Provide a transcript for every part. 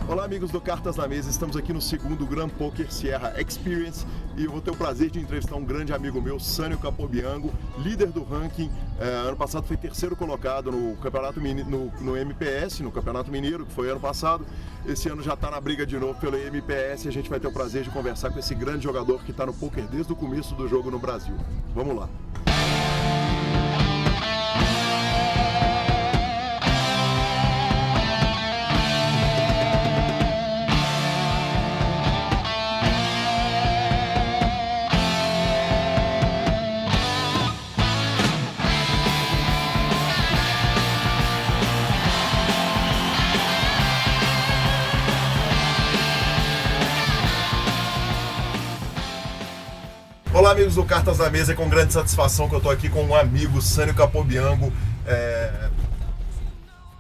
Olá amigos do Cartas na Mesa, estamos aqui no segundo Grand Poker Sierra Experience e eu vou ter o prazer de entrevistar um grande amigo meu, Sânio Capobianco, líder do ranking. Ano passado foi terceiro colocado no Campeonato no MPS, no Campeonato Mineiro, que foi ano passado. Esse ano já está na briga de novo pelo MPS e a gente vai ter o prazer de conversar com esse grande jogador que está no poker desde o começo do jogo no Brasil. Vamos lá! Olá amigos do Cartas na Mesa, é com grande satisfação que eu estou aqui com um amigo, Sânio Capobianco,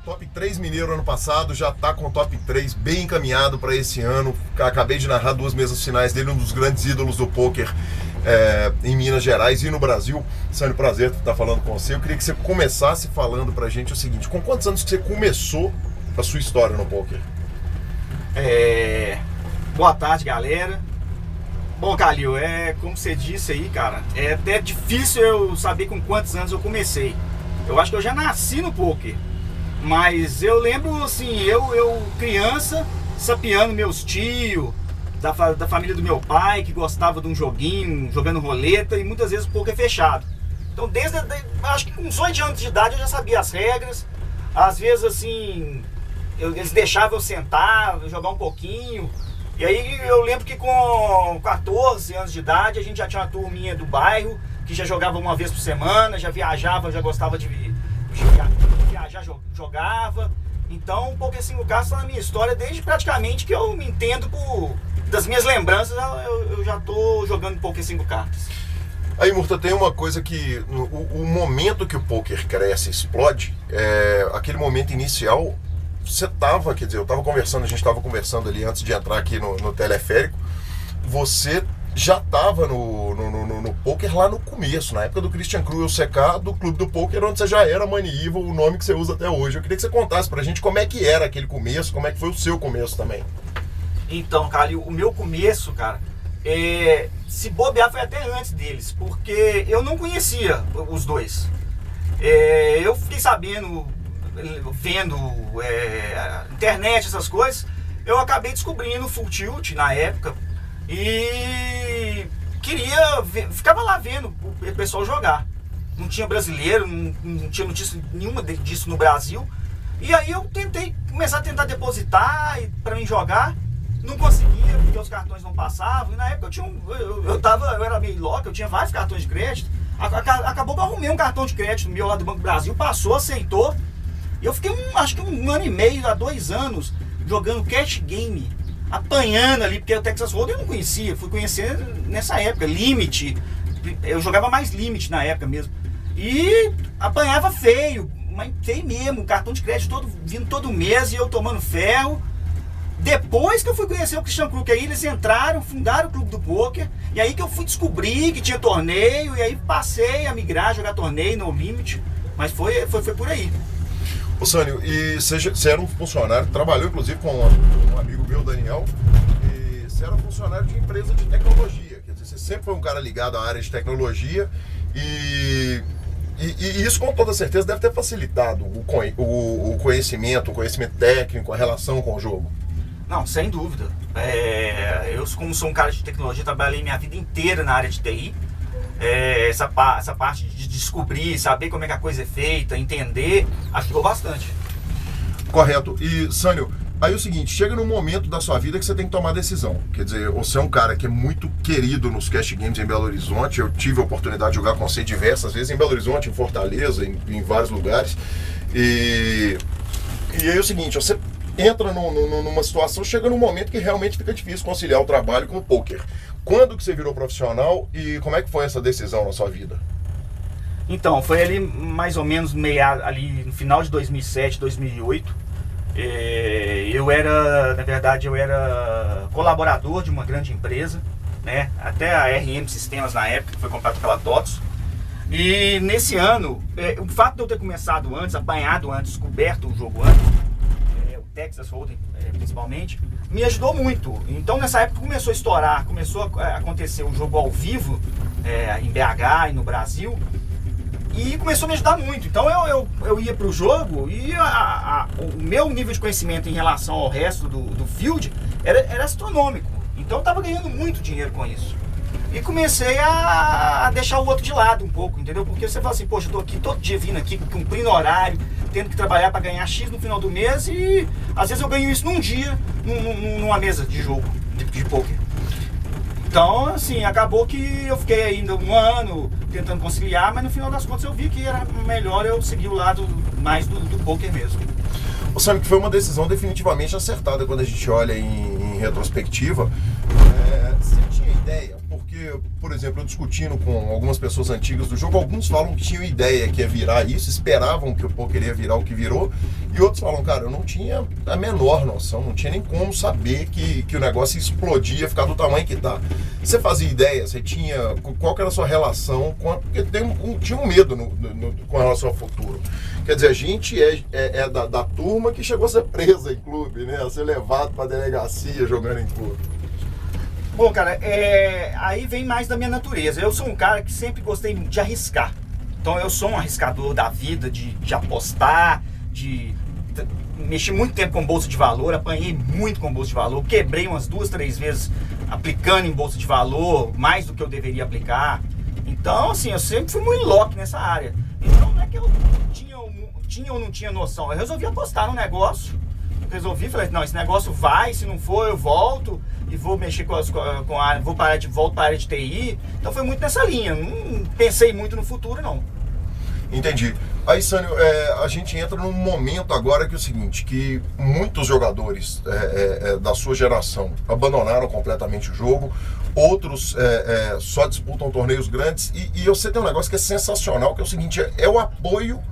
top 3 mineiro ano passado, já está com o top 3 bem encaminhado para esse ano. Acabei de narrar 2 mesas finais dele, um dos grandes ídolos do poker em Minas Gerais e no Brasil. Sânio, prazer estar falando com você. Eu queria que você começasse falando para a gente o seguinte: com quantos anos que você começou a sua história no poker? Boa tarde, galera. Bom, Calil, como você disse aí, cara, é até difícil eu saber com quantos anos eu comecei. Eu acho que eu já nasci no poker, mas eu lembro, assim, eu criança, sapeando meus tios, da família do meu pai, que gostava de um joguinho, jogando roleta, e muitas vezes o poker fechado. Então, acho que com uns 8 anos de idade eu já sabia as regras. Às vezes, assim, eles deixavam eu sentar, jogar um pouquinho. E aí eu lembro que com 14 anos de idade a gente já tinha uma turminha do bairro que já jogava uma vez por semana, já viajava, já gostava de viajar, jogava. Então, um pouco assim, o caso está na minha história desde praticamente que eu me entendo das minhas lembranças, eu já estou jogando um pouco 5 cartas. Aí, Murta, tem uma coisa que o momento que o poker cresce, explode, aquele momento inicial. Você estava, quer dizer, a gente estava conversando ali antes de entrar aqui no teleférico, você já estava no poker lá no começo, na época do Christian Cruel CK, do Clube do Poker, onde você já era Money Evil, o nome que você usa até hoje. Eu queria que você contasse pra gente como é que era aquele começo, como é que foi o seu começo também. Então, Calil, o meu começo, cara, se bobear foi até antes deles, porque eu não conhecia os dois. Eu fiquei sabendo, vendo internet, essas coisas, eu acabei descobrindo o Full Tilt na época e ficava lá vendo o pessoal jogar. Não tinha brasileiro, não tinha notícia nenhuma disso no Brasil. E aí eu começar a tentar depositar para mim jogar, não conseguia porque os cartões não passavam. E na época eu era meio louco, eu tinha vários cartões de crédito. Acabou que eu arrumei um cartão de crédito meu lá do Banco do Brasil, passou, aceitou. Eu fiquei acho que 1 ano e meio a 2 anos jogando cash game, apanhando ali, porque o Texas Hold'em eu não conhecia, fui conhecer nessa época, Limit, eu jogava mais Limit na época mesmo, e apanhava feio, mas feio mesmo, cartão de crédito vindo todo mês e eu tomando ferro. Depois que eu fui conhecer o Christian Cruel, que aí eles fundaram o Clube do Poker, e aí que eu fui descobrir que tinha torneio, e aí passei a migrar, jogar torneio, no Limit, mas foi por aí. Ô Sânio, e você era um funcionário, trabalhou inclusive com um amigo meu, Daniel, e você era funcionário de empresa de tecnologia, quer dizer, você sempre foi um cara ligado à área de tecnologia e isso com toda certeza deve ter facilitado o conhecimento técnico, a relação com o jogo. Não, sem dúvida. Eu, como sou um cara de tecnologia, trabalhei minha vida inteira na área de TI. Essa parte de descobrir, saber como é que a coisa é feita, entender, ajudou bastante. Correto. E, Sânio, aí é o seguinte, chega num momento da sua vida que você tem que tomar decisão. Quer dizer, você é um cara que é muito querido nos cash games em Belo Horizonte. Eu tive a oportunidade de jogar com você diversas vezes em Belo Horizonte, em Fortaleza, em vários lugares. E aí é o seguinte, você entra numa situação, chega num momento que realmente fica difícil conciliar o trabalho com o poker. Quando que você virou profissional e como é que foi essa decisão na sua vida? Então, foi ali mais ou menos ali no final de 2007, 2008. Na verdade, eu era colaborador de uma grande empresa, né? Até a RM Sistemas na época, que foi comprada pela TOTS. E nesse ano, o fato de eu ter começado antes, apanhado antes, descoberto o jogo antes, o Texas Hold'em principalmente, me ajudou muito. Então nessa época começou a estourar, começou a acontecer o jogo ao vivo em BH e no Brasil, e começou a me ajudar muito. Então eu ia pro jogo e o meu nível de conhecimento em relação ao resto do field era astronômico. Então eu tava ganhando muito dinheiro com isso. E comecei a deixar o outro de lado um pouco, entendeu? Porque você fala assim, poxa, eu tô aqui todo dia vindo aqui, cumprindo horário, tendo que trabalhar para ganhar X no final do mês, e às vezes eu ganho isso num dia, numa mesa de jogo, de poker. Então, assim, acabou que eu fiquei ainda um ano tentando conciliar, mas no final das contas eu vi que era melhor eu seguir o lado mais do poker mesmo. Você sabe que foi uma decisão definitivamente acertada quando a gente olha em retrospectiva. Você tinha ideia? Porque, por exemplo, eu discutindo com algumas pessoas antigas do jogo, alguns falam que tinham ideia que ia virar isso, esperavam que o poker ia virar o que virou, e outros falam, cara, eu não tinha a menor noção, não tinha nem como saber que o negócio explodia, ficar do tamanho que tá. Você fazia ideia? Você tinha... Qual que era a sua relação com porque tinha um medo com relação ao futuro. Quer dizer, a gente é da turma que chegou a ser presa em clube, né? A ser levado pra delegacia jogando em clube. Bom, cara, aí vem mais da minha natureza. Eu sou um cara que sempre gostei de arriscar. Então eu sou um arriscador da vida, de apostar, mexi muito tempo com bolsa de valor, apanhei muito com bolsa de valor, quebrei umas 2, 3 vezes aplicando em bolsa de valor, mais do que eu deveria aplicar. Então, assim, eu sempre fui muito louco nessa área. Então não é que eu tinha ou não tinha noção. Eu resolvi apostar no negócio. Falei, não, esse negócio vai, se não for eu volto e vou mexer volto para a área de TI. Então foi muito nessa linha, não pensei muito no futuro não. Entendi. Aí, Sânio, a gente entra num momento agora que é o seguinte, que muitos jogadores da sua geração abandonaram completamente o jogo, outros só disputam torneios grandes, e você tem um negócio que é sensacional, que é o seguinte, é o apoio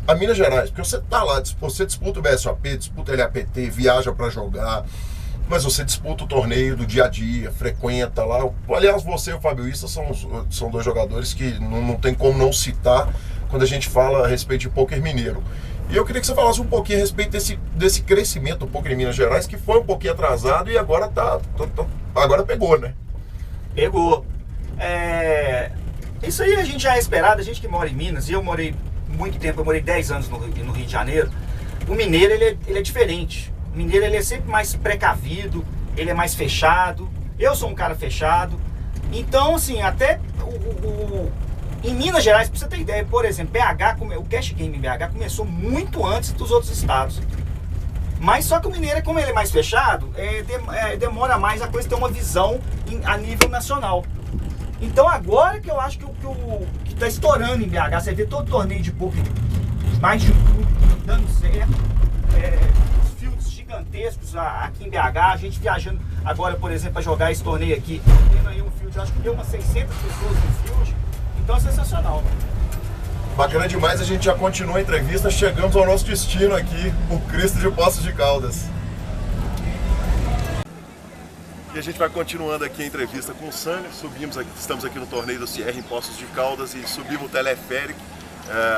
a Minas Gerais, porque você tá lá, você disputa o BSOP, disputa o LAPT, viaja para jogar, mas você disputa o torneio do dia a dia, frequenta lá. Aliás, você e o Fábio Issa são dois jogadores que não tem como não citar quando a gente fala a respeito de poker mineiro. E eu queria que você falasse um pouquinho a respeito desse crescimento do poker em Minas Gerais, que foi um pouquinho atrasado e agora agora pegou, né? Pegou. Isso aí a gente já é esperado, a gente que mora em Minas, e eu morei muito tempo, eu morei 10 anos no Rio de Janeiro. O mineiro, ele é diferente. O mineiro, ele é sempre mais precavido, ele é mais fechado. Eu sou um cara fechado. Então, assim, até em Minas Gerais, pra você ter ideia, por exemplo, o Cash Game em BH começou muito antes dos outros estados. Mas só que o mineiro, como ele é mais fechado, demora mais a coisa ter uma visão a nível nacional. Então agora que eu acho que tá estourando em BH, você vê todo torneio de poker, mais de um dando certo, os fields gigantescos aqui em BH, a gente viajando agora, por exemplo, para jogar esse torneio aqui, tendo aí um field, acho que deu umas 600 pessoas no field, então é sensacional. Bacana demais, a gente já continua a entrevista, chegamos ao nosso destino aqui, o Cristo de Poços de Caldas. E a gente vai continuando aqui a entrevista com o Sânio. Estamos aqui no torneio do Sierra em Poços de Caldas e subimos o teleférico.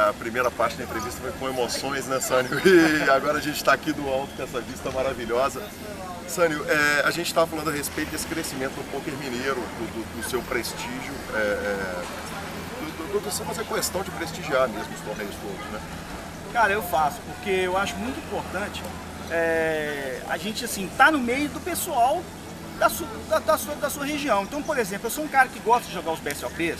A primeira parte da entrevista foi com emoções, né, Sânio? E agora a gente está aqui do alto com essa vista maravilhosa. Sânio, a gente estava falando a respeito desse crescimento do poker mineiro, do seu prestígio, você fazer questão de prestigiar mesmo os torneios todos, né? Cara, eu faço, porque eu acho muito importante a gente, assim, tá no meio do pessoal da sua região. Então, por exemplo, eu sou um cara que gosta de jogar os BSOPs,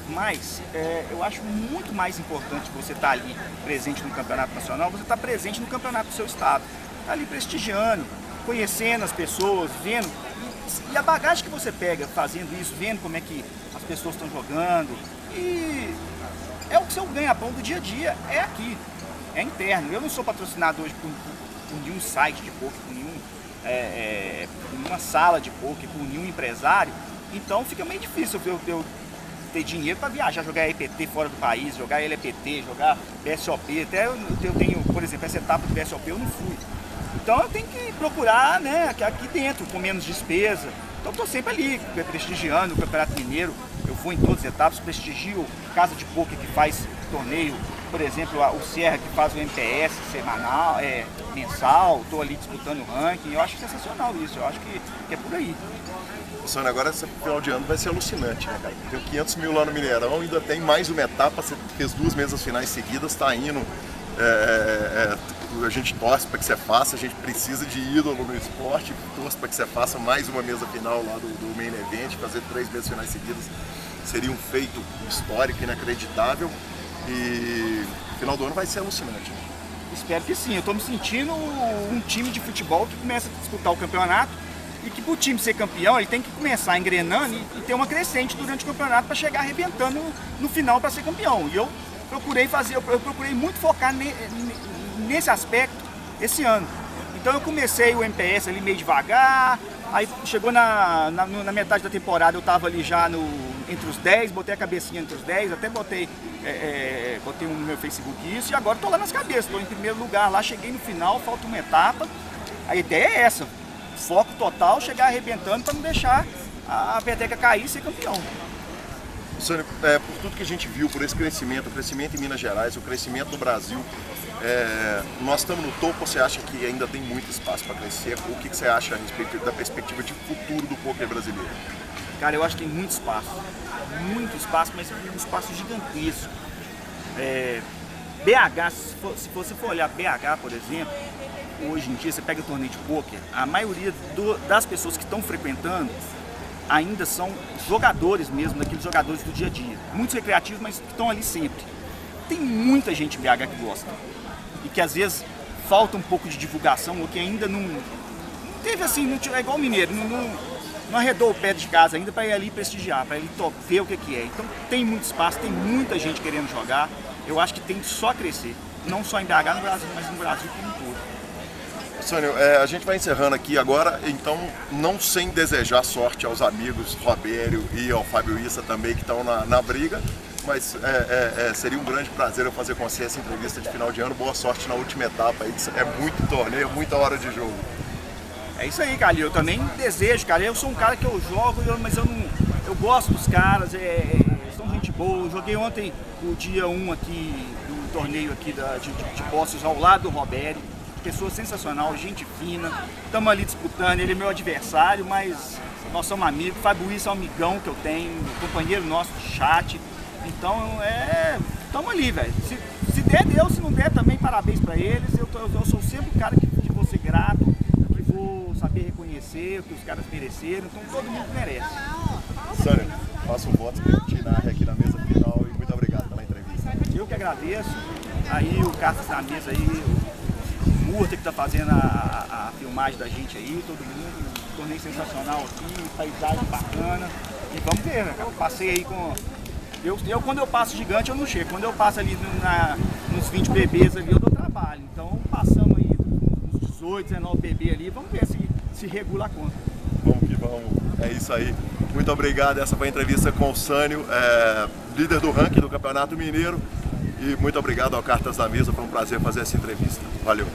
mas eu acho muito mais importante você estar ali presente no campeonato nacional, você estar presente no campeonato do seu estado, tá ali prestigiando, conhecendo as pessoas, vendo, e a bagagem que você pega fazendo isso, vendo como é que as pessoas estão jogando, e é o seu ganha-pão do dia a dia, é aqui, é interno. Eu não sou patrocinado hoje por nenhum site de poker, por nenhuma sala de poker, por nenhum empresário, então fica meio difícil eu ter dinheiro para viajar, jogar EPT fora do país, jogar LPT, jogar BSOP. Até eu tenho, por exemplo, essa etapa do BSOP eu não fui. Então eu tenho que procurar, né, aqui dentro, com menos despesa. Então estou sempre ali, prestigiando o Campeonato Mineiro. Eu vou em todas as etapas, prestigio casa de poker que faz torneio por exemplo, o Sierra que faz o MPS semanal, mensal, estou ali disputando o ranking. Eu acho sensacional isso, eu acho que é por aí. Sônia, agora esse final de ano vai ser alucinante, né, cara? Tem 500 mil lá no Mineirão, ainda tem mais uma etapa, você fez 2 mesas finais seguidas, tá indo. A gente torce para que você faça, a gente precisa de ídolo no esporte, torce para que você faça mais uma mesa final lá do Main Event, fazer 3 mesas finais seguidas seria um feito histórico, inacreditável, e o final do ano vai ser alucinante. Né? Espero que sim, eu estou me sentindo um time de futebol que começa a disputar o campeonato e que para o time ser campeão ele tem que começar engrenando e ter uma crescente durante o campeonato para chegar arrebentando no final para ser campeão. E eu procurei muito focar nesse aspecto esse ano. Então eu comecei o MPS ali meio devagar, aí chegou na metade da temporada eu estava ali já entre os 10, botei a cabecinha entre os 10, até botei no meu Facebook isso, e agora estou lá nas cabeças, estou em primeiro lugar lá, cheguei no final, falta uma etapa. A ideia é essa, foco total, chegar arrebentando para não deixar a peteca cair e ser campeão. Sônia, por tudo que a gente viu, por esse crescimento, o crescimento em Minas Gerais, o crescimento no Brasil, nós estamos no topo, você acha que ainda tem muito espaço para crescer? O que você acha a respeito da perspectiva de futuro do poker brasileiro? Cara, eu acho que tem muito espaço, mas um espaço gigantesco. BH, se você for olhar BH, por exemplo, hoje em dia você pega o torneio de poker, a maioria das pessoas que estão frequentando ainda são jogadores mesmo, daqueles jogadores do dia a dia. Muitos recreativos, mas que estão ali sempre. Tem muita gente em BH que gosta. E que às vezes falta um pouco de divulgação, ou que ainda não teve assim, é igual o mineiro, não arredou o pé de casa ainda para ir ali prestigiar, para ir ver o que é. Então tem muito espaço, tem muita gente querendo jogar. Eu acho que tem só crescer. Não só em BH, no Brasil, mas no Brasil como um todo. Sônia, a gente vai encerrando aqui agora, então não sem desejar sorte aos amigos Robério e ao Fábio Issa também que estão na briga, mas seria um grande prazer eu fazer com você essa entrevista de final de ano. Boa sorte na última etapa aí, é muito torneio, muita hora de jogo. É isso aí, Calil, eu também desejo, cara, eu sou um cara que eu jogo, mas eu gosto dos caras, são gente boa. Eu joguei ontem o dia 1 aqui do torneio aqui de Poços ao lado do Robério. Pessoa sensacional, gente fina, estamos ali disputando, ele é meu adversário, mas nós somos amigos. Fábio Issa é um amigão que eu tenho, companheiro nosso de chat, então estamos ali, velho. Se der, deu, se não der também, parabéns para eles. Eu sou sempre o cara que vou ser grato, que vou saber reconhecer o que os caras mereceram, então todo mundo merece. Sônia, faço um voto para tirar aqui na mesa final e muito obrigado pela entrevista. Eu que agradeço, aí o Carlos na mesa aí, Murta que tá fazendo a filmagem da gente aí, todo mundo, torneio sensacional aqui, paisagem bacana. E vamos ver, né, cara? Eu passei aí com. Eu quando eu passo gigante eu não chego, quando eu passo ali nos 20 bebês ali eu dou trabalho. Então passamos aí uns 18, 19 bebês ali, vamos ver se regula a conta. Vamos que vamos, é isso aí. Muito obrigado, essa foi a entrevista com o Sânio, líder do ranking do Campeonato Mineiro. E muito obrigado ao Cartas da Mesa, foi um prazer fazer essa entrevista. Valeu!